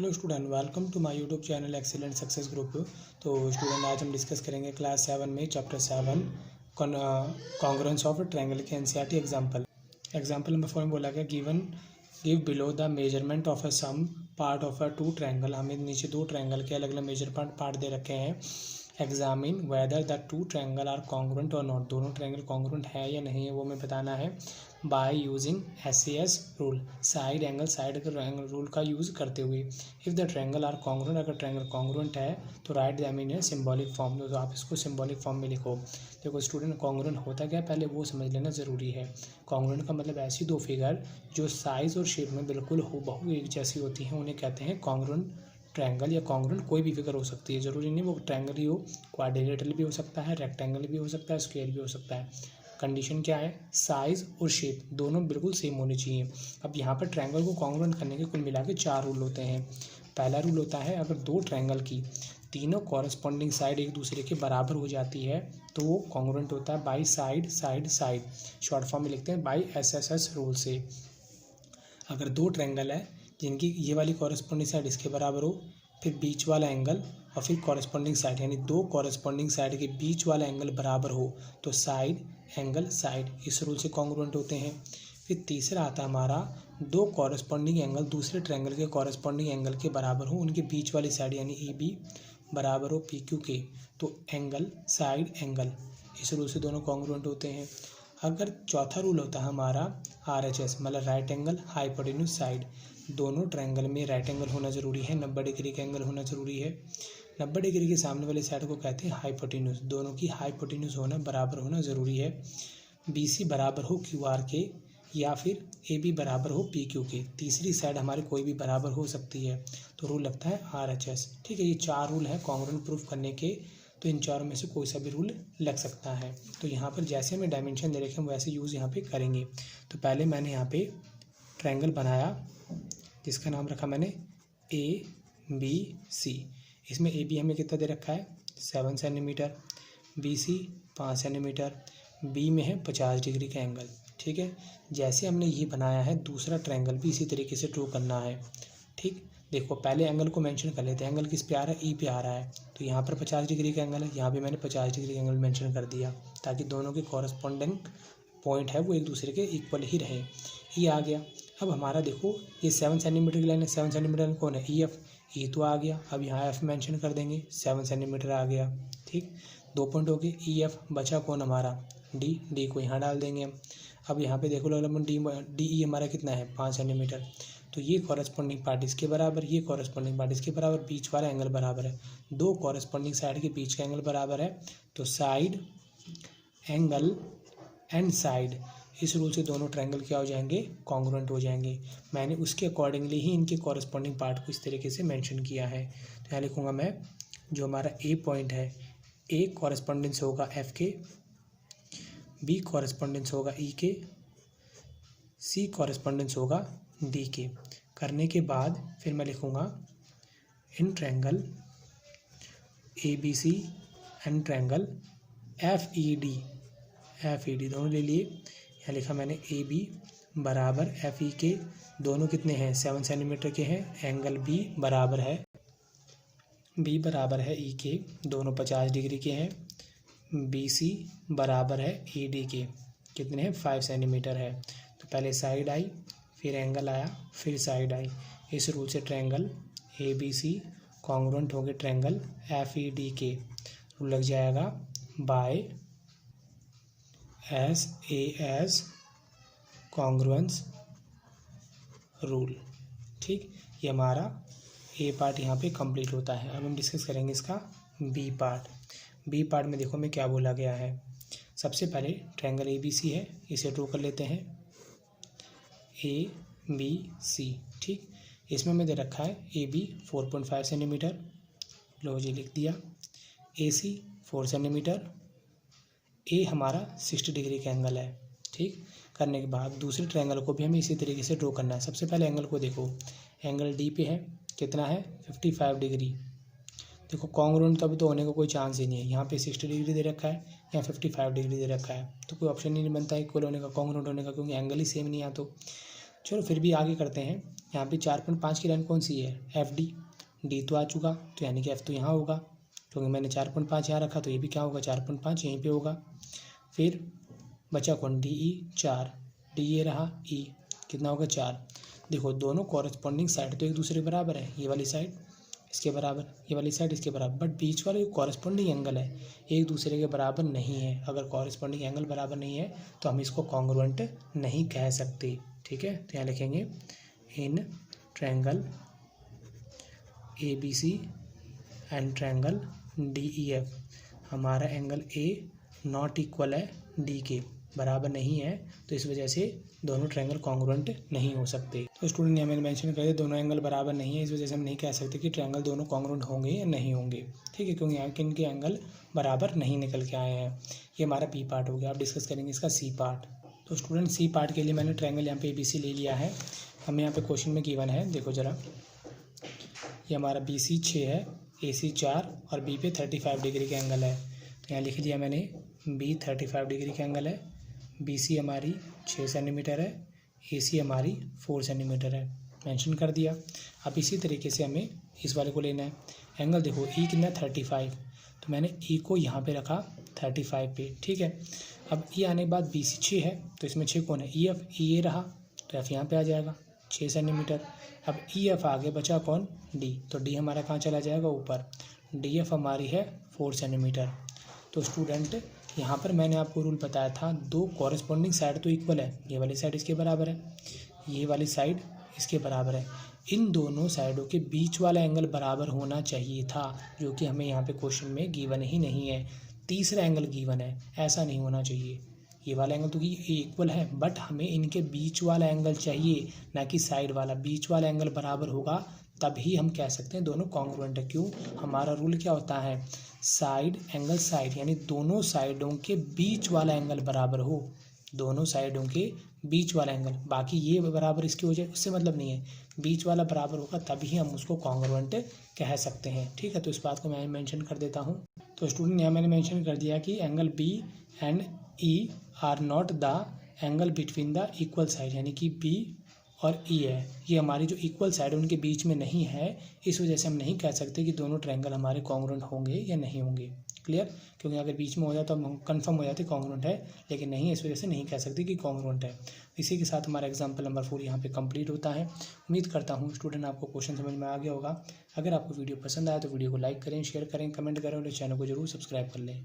Hello student, welcome to my YouTube channel excellent success group. तो student, आज हम discuss करेंगे क्लास 7 में चैप्टर 7 कॉन्ग्रुएंस ऑफ ट्रायंगल के एनसीईआरटी एग्जांपल। एग्जांपल नंबर 4 में बोला गया give below the measurement of a some part of a two triangle. हमें नीचे दो ट्रायंगल के अलग अलग मेजरमेंट पार्ट दे रखे हैं। Examine whether the two triangle are congruent और नॉट। दोनों ट्रायंगल कॉन्ग्रुएंट है या नहीं है वो हमें बताना है by using SAS rule, side angle rule का यूज़ करते हुए। If the triangle are congruent, अगर ट्रायंगल कॉन्ग्रुएंट है तो write them in a symbolic form. तो आप इसको सिंबॉलिक फॉर्म में लिखो। देखो स्टूडेंट, कॉन्ग्रुएंट होता क्या पहले वो समझ लेना ज़रूरी है। कॉन्ग्रुएंट का मतलब ऐसी दो फिगर जो साइज़ और शेप में बिल्कुल हूबहू एक जैसी होती हैं उन्हें कहते हैं कॉन्ग्रुएंट ट्रायंगल। या कॉन्ग्रुएंट कोई भी फिगर हो सकती है, ज़रूरी नहीं वो ट्रायंगल ही हो, क्वाड्रिलेटरल भी हो सकता है, रेक्टेंगल भी हो सकता है, स्क्वायर भी हो सकता है। कंडीशन क्या है? साइज और शेप दोनों बिल्कुल सेम होने चाहिए। अब यहाँ पर ट्रायंगल को कॉन्ग्रुएंट करने के कुल मिला के 4 रूल होते हैं। पहला रूल होता है अगर दो ट्रायंगल की तीनों कॉरस्पॉन्डिंग साइड एक दूसरे के बराबर हो जाती है तो वो कॉन्ग्रुएंट होता है by side side side. Short form में लिखते हैं बाई SSS रूल से। अगर दो ट्रायंगल है जिनकी ये वाली कॉरस्पॉन्डिंग साइड इसके बराबर हो, फिर बीच वाला एंगल और फिर कॉरस्पॉन्डिंग साइड, यानी दो कॉरस्पॉन्डिंग साइड के बीच वाला एंगल बराबर हो तो साइड एंगल साइड, इस रूल से कॉन्ग्रुएंट होते हैं। फिर तीसरा आता है हमारा दो कॉरस्पॉन्डिंग एंगल दूसरे ट्रायंगल के कॉरस्पॉन्डिंग एंगल के बराबर हो, उनके बीच वाली साइड यानी EB बराबर हो PQ के, तो एंगल साइड एंगल, इस रूल से दोनों कॉन्ग्रुएंट होते हैं। अगर चौथा रूल होता है हमारा RHS, मतलब राइट एंगल हाइपोटेन्यूज साइड। दोनों ट्रायंगल में राइट एंगल होना ज़रूरी है, 90 डिग्री का एंगल होना ज़रूरी है। 90 डिग्री के सामने वाली साइड को कहते हैं हाइपोटेन्यूज। दोनों की हाइपोटेन्यूज होना बराबर होना ज़रूरी है। BC बराबर हो QR के या फिर AB बराबर हो PQ के। तीसरी साइड हमारी कोई भी बराबर हो सकती है, तो रूल लगता है RHS। ठीक है, ये 4 रूल है कॉन्ग्रुएंट प्रूफ करने के, तो इन चारों में से कोई सा भी रूल लग सकता है। तो यहाँ पर जैसे हमें डायमेंशन दे रखे हैं वैसे यूज़ यहाँ पे करेंगे। तो पहले मैंने यहाँ पे ट्रायंगल बनाया जिसका नाम रखा मैंने ABC। इसमें AB हमें कितना दे रखा है 7 सेंटीमीटर, BC 5 सेंटीमीटर, B में है 50 डिग्री का एंगल। ठीक है, जैसे हमने ये बनाया है दूसरा ट्रायंगल भी इसी तरीके से ड्रॉ करना है। ठीक, देखो पहले एंगल को मेंशन कर लेते हैं। एंगल किस पे आ रहा है? E पे आ रहा है, तो यहाँ पर 50 डिग्री का एंगल है, यहाँ पे मैंने 50 डिग्री का एंगल मेंशन कर दिया ताकि दोनों के कॉरस्पॉन्डिंग पॉइंट है वो एक दूसरे के इक्वल ही रहे। ये आ गया। अब हमारा देखो ये 7 सेंटीमीटर की लाइन है, 7 सेंटीमीटर कौन है? EF, E तो आ गया। अब यहाँ F मेंशन कर देंगे, 7 सेंटीमीटर आ गया। ठीक, 2 पॉइंट हो गए। EF बचा कौन हमारा? D को यहाँ डाल देंगे। अब यहाँ पे देखो लगभग DE हमारा कितना है 5 सेंटीमीटर, तो ये कॉरस्पॉन्डिंग पार्ट इसके बराबर, ये कॉरस्पॉन्डिंग पार्ट इसके बराबर, बीच वाला एंगल बराबर है। दो कॉरस्पॉन्डिंग साइड के बीच का एंगल बराबर है, तो साइड एंगल एंड साइड, इस रूल से दोनों ट्रायंगल क्या हो जाएंगे? कॉन्ग्रुएंट हो जाएंगे। मैंने उसके अकॉर्डिंगली ही इनके कॉरस्पॉन्डिंग पार्ट को इस तरीके से मेंशन किया है। तो यहाँ लिखूँगा मैं जो हमारा A पॉइंट है, A कॉरस्पॉन्डेंस होगा F के, B कॉरस्पॉन्डेंस होगा E के, C कॉरस्पॉन्डेंस होगा D के। करने के बाद फिर मैं लिखूँगा in triangle ABC and triangle FED दोनों ले लिए। यहाँ लिखा मैंने AB बराबर FE के, दोनों कितने हैं 7 सेंटीमीटर के हैं। एंगल B बराबर है E के, दोनों 50 डिग्री के हैं। BC बराबर है ED के, कितने हैं 5 सेंटीमीटर है। तो पहले साइड आई, फिर एंगल आया, फिर साइड आई। इस रूल से ट्रायंगल ABC कॉन्ग्रुएंट हो गए ट्रायंगल FED के। रूल लग जाएगा बाय SAS कॉन्ग्रुएंस रूल। ठीक, ये हमारा A पार्ट यहाँ पे कंप्लीट होता है। अब हम डिस्कस करेंगे इसका B पार्ट। B पार्ट में देखो मैं क्या बोला गया है। सबसे पहले ट्रायंगल ABC है, इसे ड्रॉ कर लेते हैं ABC। ठीक, इसमें हमें दे रखा है AB 4.5 सेंटीमीटर, लो जी लिख दिया। AC 4 सेंटीमीटर, A हमारा 60 डिग्री का एंगल है। ठीक, करने के बाद दूसरे ट्रायंगल को भी हमें इसी तरीके से ड्रॉ करना है। सबसे पहले एंगल को देखो, एंगल D पे है, कितना है 55 डिग्री। देखो कॉन्ग्रुएंट का भी तो होने का कोई चांस ही नहीं है। यहाँ पे 60 डिग्री दे रखा है, यहाँ 55 डिग्री दे रखा है, तो कोई ऑप्शन ही नहीं बनता इक्वल होने का, कॉन्ग्रुएंट होने का, क्योंकि एंगल ही सेम नहीं है। तो चलो फिर भी आगे करते हैं। यहाँ पे 4.5 की लाइन कौन सी है, एफ डी, डी तो आ चुका, तो यानी कि एफ तो यहाँ होगा, क्योंकि मैंने 4.5 यहाँ रखा, तो ये भी क्या होगा 4.5 यहीं पे होगा। फिर बचा कौन, डी ई, 4, डी ये रहा, ई कितना होगा 4। देखो दोनों कॉरेस्पॉन्डिंग साइड तो एक दूसरे के बराबर है, ये वाली साइड इसके बराबर, ये वाली साइड इसके बराबर, बट बीच वाला जो कॉरेस्पॉन्डिंग एंगल है एक दूसरे के बराबर नहीं है। अगर कॉरेस्पॉन्डिंग एंगल बराबर नहीं है तो हम इसको कॉन्ग्रुएंट नहीं कह सकते, ठीक है। तो यहाँ लिखेंगे in triangle A B C and triangle D E F, हमारा एंगल ए नॉट इक्वल है डी के, बराबर नहीं है, तो इस वजह से दोनों ट्रायंगल कॉन्ग्रुएंट नहीं हो सकते। तो स्टूडेंट ने हमें मेंशन कर दिया दोनों एंगल बराबर नहीं है, इस वजह से हम नहीं कह सकते कि ट्रायंगल दोनों कॉन्ग्रुएंट होंगे या नहीं होंगे, ठीक है, क्योंकि यहाँ के इनके एंगल बराबर नहीं निकल के आए हैं। ये हमारा पी पार्ट हो गया। अब डिस्कस करेंगे इसका सी पार्ट। तो स्टूडेंट सी पार्ट के लिए मैंने ट्रायंगल यहाँ पे ए बी सी ले लिया है। हमें यहाँ पे क्वेश्चन में गिवन है, देखो जरा, ये हमारा बी सी 6 है, ए सी 4 और बी पे 35 डिग्री का एंगल है। तो यहाँ लिख दिया मैंने बी 35 डिग्री का एंगल है, बी सी हमारी 6 सेंटीमीटर है, ए सी हमारी 4 सेंटीमीटर है, मेंशन कर दिया। अब इसी तरीके से हमें इस वाले को लेना है। एंगल देखो ई कितना 35, तो मैंने ई को यहाँ पे रखा 35 पे, ठीक है। अब ई आने के बाद बी सी 6 है, तो इसमें 6 कौन है, ई एफ, ई ए रहा, तो एफ यहाँ पे आ जाएगा 6 सेंटीमीटर। अब ई एफ आगे बचा कौन, डी, तो डी हमारा कहाँ चला जाएगा, ऊपर, डी एफ हमारी है 4 सेंटीमीटर। तो स्टूडेंट यहाँ पर मैंने आपको रूल बताया था, दो कॉरेस्पॉन्डिंग साइड तो इक्वल है, ये वाली साइड इसके बराबर है, ये वाली साइड इसके बराबर है, इन दोनों साइडों के बीच वाला एंगल बराबर होना चाहिए था, जो कि हमें यहाँ पे क्वेश्चन में गिवन ही नहीं है। तीसरा एंगल गिवन है, ऐसा नहीं होना चाहिए। ये वाला एंगल तो इक्वल है, बट हमें इनके बीच वाला एंगल चाहिए, ना कि साइड वाला। बीच वाला एंगल बराबर होगा तभी हम कह सकते हैं दोनों कॉन्ग्रुएंट है। क्यों, हमारा रूल क्या होता है, साइड एंगल साइड, यानी दोनों साइडों के बीच वाला एंगल बराबर हो, दोनों साइडों के बीच वाला एंगल, बाकी ये बराबर इसकी हो जाए उससे मतलब नहीं है, बीच वाला बराबर होगा तभी हम उसको कॉन्ग्रुएंट कह सकते हैं, ठीक है। तो इस बात को मैं मेंशन कर देता हूँ। तो स्टूडेंट यहाँ मैंने मेंशन कर दिया कि angle B and E are not the angle between the equal side, यानी कि बी और ई है, ये हमारी जो इक्वल साइड है उनके बीच में नहीं है, इस वजह से हम नहीं कह सकते कि दोनों ट्रायंगल हमारे कॉन्ग्रुएंट होंगे या नहीं होंगे। क्लियर, क्योंकि अगर बीच में हो जाए तो हम कंफर्म हो जाते कॉन्ग्रुएंट है, लेकिन नहीं, इस वजह से नहीं कह सकते कि कॉन्ग्रुएंट है। इसी के साथ हमारा एग्जाम्पल नंबर 4 यहाँ पे कंप्लीट होता है। उम्मीद करता हूँ स्टूडेंट आपको क्वेश्चन समझ में आ गया होगा। अगर आपको वीडियो पसंद आया तो वीडियो को लाइक करें, शेयर करें, कमेंट करें और चैनल को जरूर सब्सक्राइब कर लें।